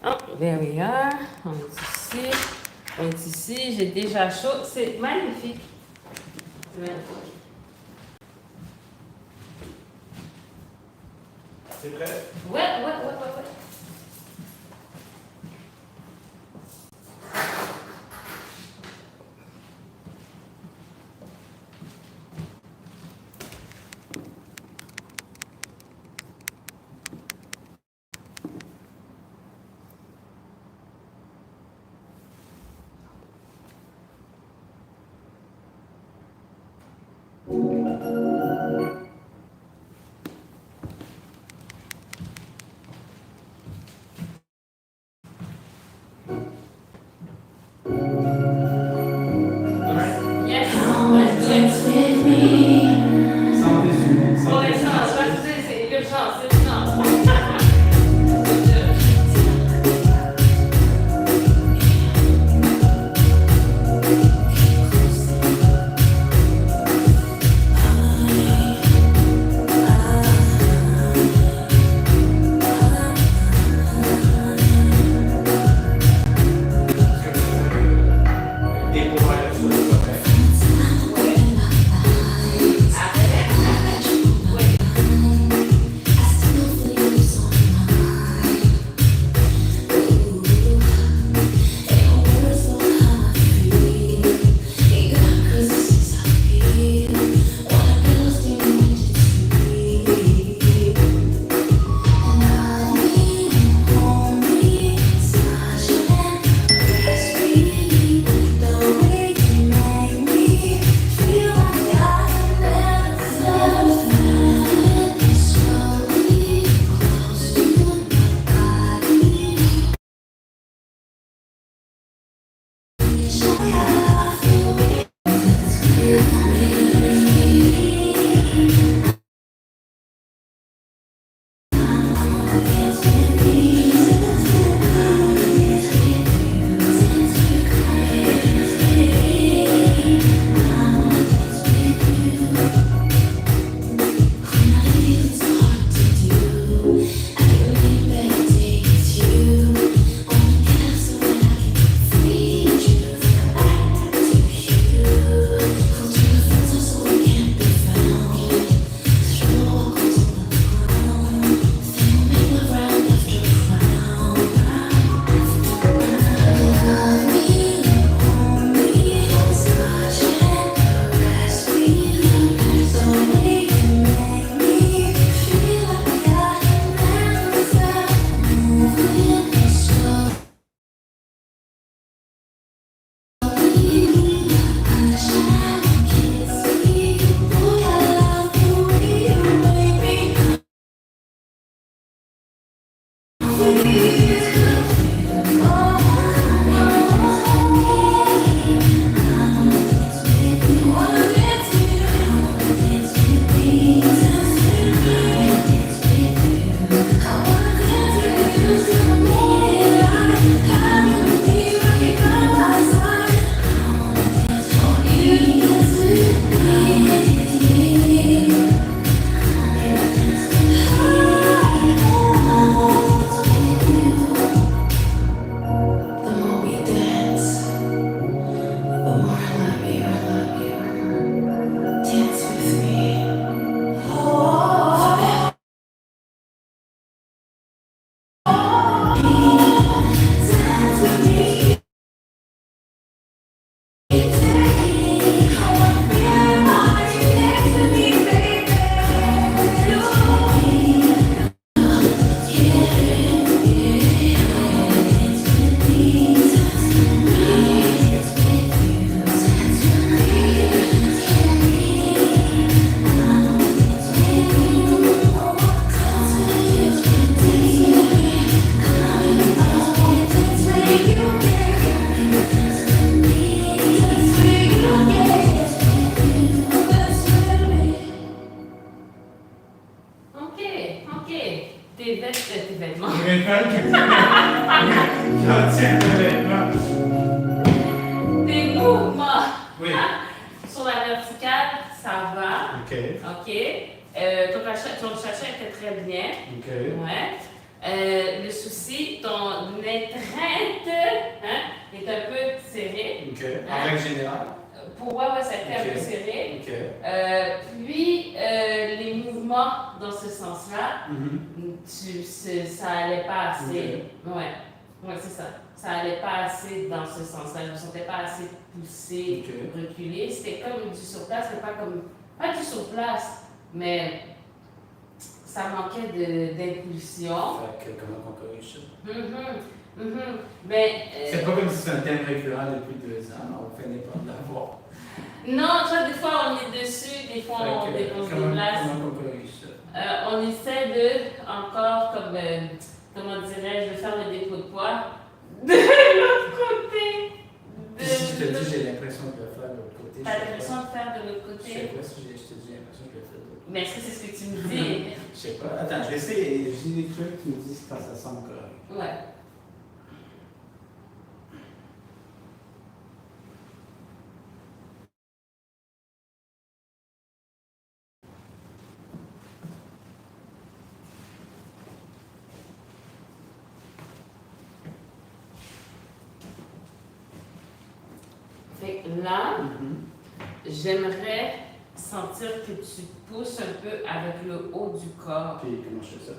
Oh, there we are. On est ici. On est ici. J'ai déjà chaud. C'est magnifique. C'est magnifique. C'est prêt? Ouais. Yes. Let's do it. Pour l'essence, je vais te dire, c'est l'urgence, c'est l'urgence. Découvrir sur le copain. Tes vêtements. Je tiens le vêtement. Tes mouvements. Oui. Sur la verticale, ça va. OK. OK. Ton crachat était très bien. OK. Ouais. Le souci, ton l'étreinte est un peu serrée. OK. En règle générale. Pour moi, ouais, ça a été un peu serré. OK. Puis, les mouvements dans ce sens-là, ça allait pas assez. Ouais, c'est ça. Ça allait pas assez dans ce sens-là. Je ne me sentais pas assez poussée, reculée. C'était comme du sur place, mais pas du sur place, mais ça manquait d'impulsion. Fait que comment on corrige ça? Mais, c'est pas comme si c'est un thème récurrent depuis 2 ans, on finit pas de l'avoir. Non, tu vois, des fois on est dessus, des fois on se déplace. Comment on corrige ça? On essaie de, encore, comme, comment dirais-je, de faire le dépôt de poids de l'autre côté. Si je te dis, j'ai l'impression de le faire de l'autre côté. T'as l'impression de faire de l'autre côté? Je sais pas si je te dis, j'ai l'impression de le faire de l'autre côté. Mais est-ce que c'est ce que tu me dis? Je sais pas. Attends, je vais essayer. J'ai des trucs qui me disent quand ça semble correct. Ouais. Fait que là, j'aimerais sentir que tu pousses un peu avec le haut du corps. Puis comment je fais ça?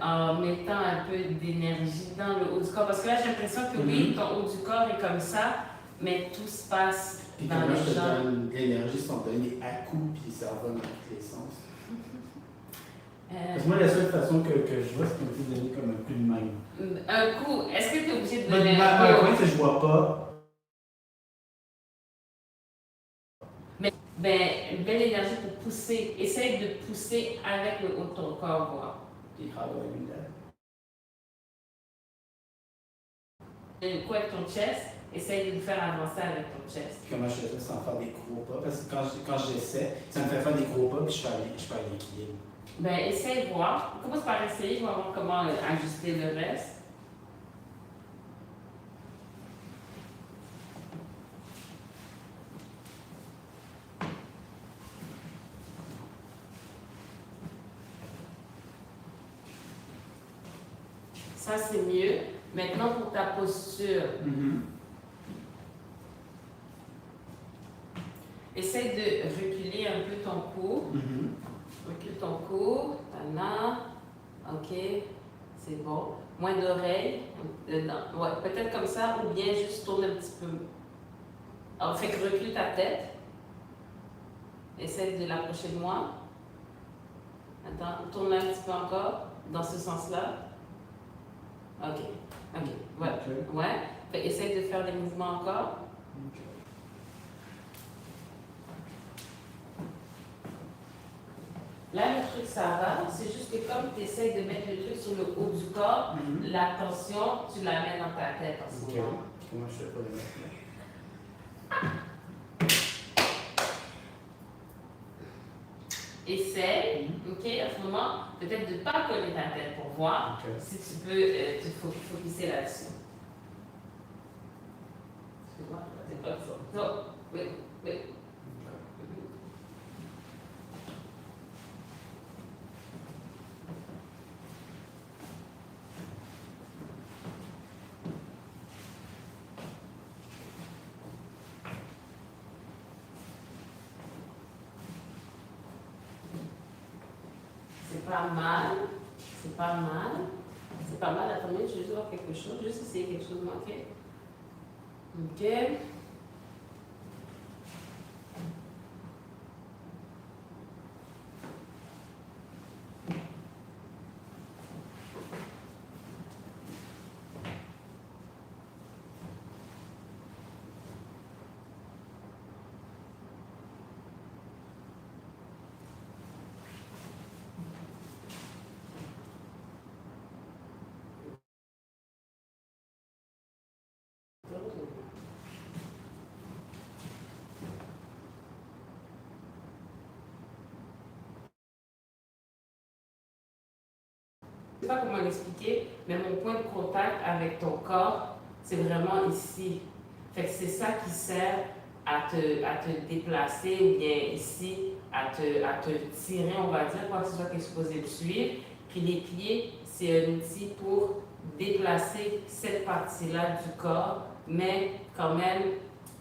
En mettant un peu d'énergie dans le haut du corps. Parce que là, j'ai l'impression que oui, ton haut du corps est comme ça, mais tout se passe Puis dans comment les je te jambes. donne l'énergie sont données à coup, puis ça va dans tous les sens. Parce que moi, la seule façon que je vois, c'est qu'on peut donner comme un coup de main. Un coup, est-ce que tu es obligé de Mais donner ma un coup? point, c'est que je vois pas. Ben, une belle énergie pour pousser. Essaye de pousser avec le haut de ton corps, voir. Puis travaille là. Un coup avec ton chest, essaye de le faire avancer avec ton chest. Comment je fais ça sans faire des gros pas? Parce que quand j'essaie, ça me fait faire des gros pas, puis je perds l'équilibre. Ben, essaye de voir. Commence par essayer, je vais voir comment ajuster le reste. Ça, c'est mieux. Maintenant, pour ta posture, essaye de reculer un peu ton cou. Recule ton cou. Voilà. OK. C'est bon. Moins d'oreilles. Ouais, peut-être comme ça, ou bien juste tourne un petit peu. Alors, fait que recule ta tête. Essaye de l'approcher de moi. Attends, tourne un petit peu encore, dans ce sens-là. OK. Ouais. Ouais. Fait, essaye de faire des mouvements encore. Là, le truc, ça va. C'est juste que comme tu essaies de mettre le truc sur le haut du corps, la tension, tu la mets dans ta tête en ce moment. Comment je fais pas le mettre là? Essaye, OK, à ce moment, peut-être de ne pas coller ta tête pour voir si tu peux te focusser là-dessus. Excuse-moi, c'est pas ça. Non, oui. C'est pas mal. C'est pas mal. Attends, je vais juste voir quelque chose. Juste essayer quelque chose de manqué. OK. Je ne sais pas comment l'expliquer, mais mon point de contact avec ton corps, c'est vraiment ici. Fait que c'est ça qui sert à te déplacer ou bien ici, à te tirer, on va dire, quoi que ce soit que tu es supposé te suivre. Puis les pieds, c'est un outil pour déplacer cette partie-là du corps, mais quand même,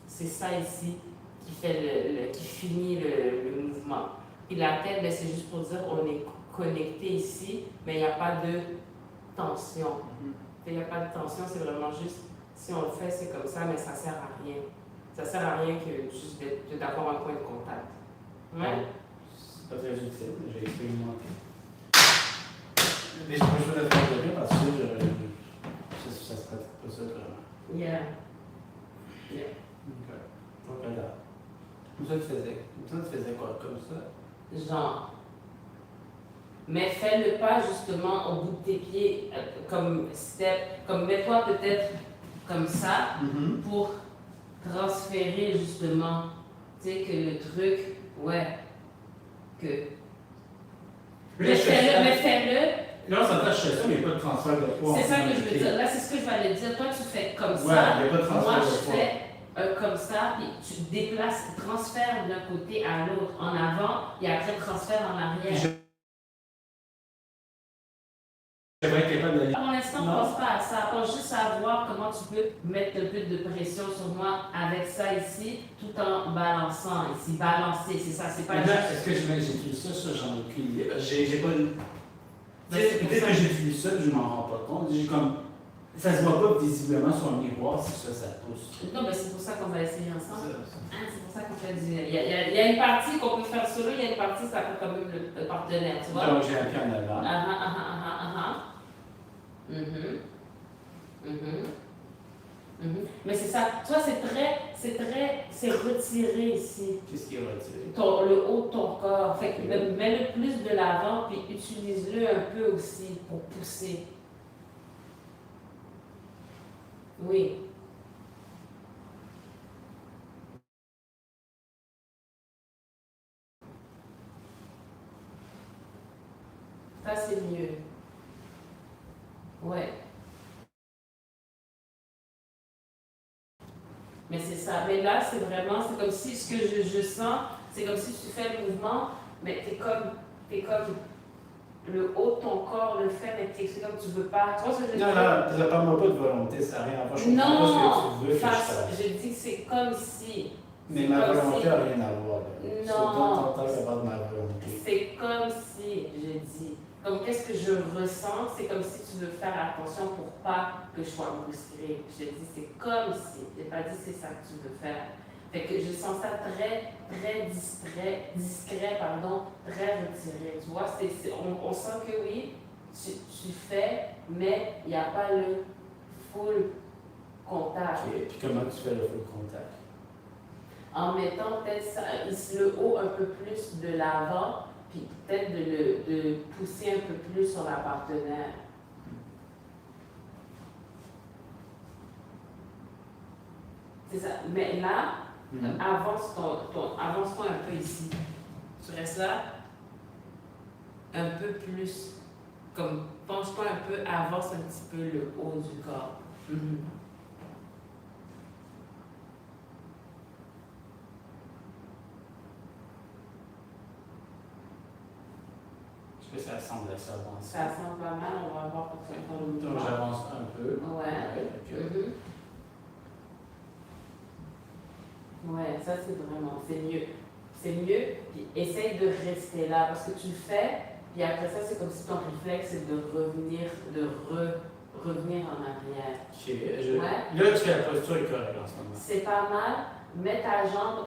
c'est ça ici qui fait qui finit le mouvement. Puis la tête, ben, c'est juste pour dire on est connecté ici, mais il n'y a pas de tension. Il n'y a pas de tension, c'est vraiment juste, si on le fait, c'est comme ça, mais ça ne sert à rien. Ça ne sert à rien que juste d'avoir un point de contact. Ouais? C'est pas très utile, mais j'ai expérimenté. Mais je peux pas le faire de rien parce que ça se pratique pas ça vraiment. Yeah. Yeah. Ok. Donc, regarde. Comme ça, tu faisais quoi? Comme ça? Genre. Mais fais-le pas justement au bout de tes pieds, comme step, comme mets-toi peut-être comme ça pour transférer justement, tu sais, que le truc, ouais, que. Mais fais-le. Là, ça tâche ça, mais il n'y a pas de transfert de poids. C'est ça que je veux dire. Là, c'est ce que je vais te dire. Toi, tu fais comme ça. Ouais, il n'y a pas de transfert Moi, de je poids. fais comme ça, puis tu déplaces, transfert d'un côté à l'autre, en avant, et après transfert en arrière. J'aimerais être capable d'aller. Pour l'instant, pense pas à ça. Pense juste à voir comment tu peux mettre un peu de pression sur moi avec ça ici, tout en balançant ici. Balancer, c'est ça, c'est pas Maintenant, juste. est-ce que j'utilise ça? Ça, j'en ai aucune idée. J'ai pas une. c'est Peut-être que j'utilise ça, je m'en rends pas compte. J'ai comme. Ça se voit pas visiblement sur un miroir si ça pousse. Non, mais c'est pour ça qu'on va essayer ensemble. Ça. C'est pour ça qu'on fait du. Il y a une partie qu'on peut faire solo, il y a une partie ça peut quand même le partenaire, tu vois. Donc, j'ai un pied en avant. Mais c'est ça. Tu vois, c'est retiré ici. Qu'est-ce qui est retiré? Le haut de ton corps. Fait que mets-le plus de l'avant, puis utilise-le un peu aussi pour pousser. Oui. Ça, c'est mieux. Ouais. Mais c'est ça. Mais là, c'est vraiment, c'est comme si ce que je sens, c'est comme si tu fais le mouvement, mais t'es comme le haut de ton corps le fait, mais c'est comme tu veux pas. Tu vois ce que je veux dire? Non, ça parle pas de volonté, ça n'a rien à voir. Je non, comprends pas ce que tu veux que je fasse. je dis que c'est comme si. Mais ma volonté n'a rien à voir. Non. C'est pas de ma volonté. C'est comme si, je dis. Comme qu'est-ce que je ressens, c'est comme si tu veux faire attention pour pas que je sois brusquée. Je te dis, c'est comme si. Je n'ai pas dit c'est ça que tu veux faire. Fait que je sens ça très, très discret, pardon, très retiré. Tu vois, on sent que oui, tu fais, mais il n'y a pas le full contact. Et puis comment tu fais le full contact? En mettant peut-être le haut un peu plus de l'avant, puis peut-être de pousser un peu plus sur la partenaire. C'est ça. Mais là, avance-toi un peu ici. Tu restes là, un peu plus. Comme, penche-toi un peu, avance un petit peu le haut du corps. Est-ce que ça semble s'avancer? Ça semble pas mal, on va voir pour faire le mouvement. Donc j'avance un peu. Ouais. Ouais, ça c'est vraiment, c'est mieux. C'est mieux, puis essaye de rester là, parce que tu le fais, puis après ça, c'est comme si ton réflexe, c'est de revenir en arrière. Ok, là, tu fais la posture est correcte en ce moment. C'est pas mal, mets ta jambe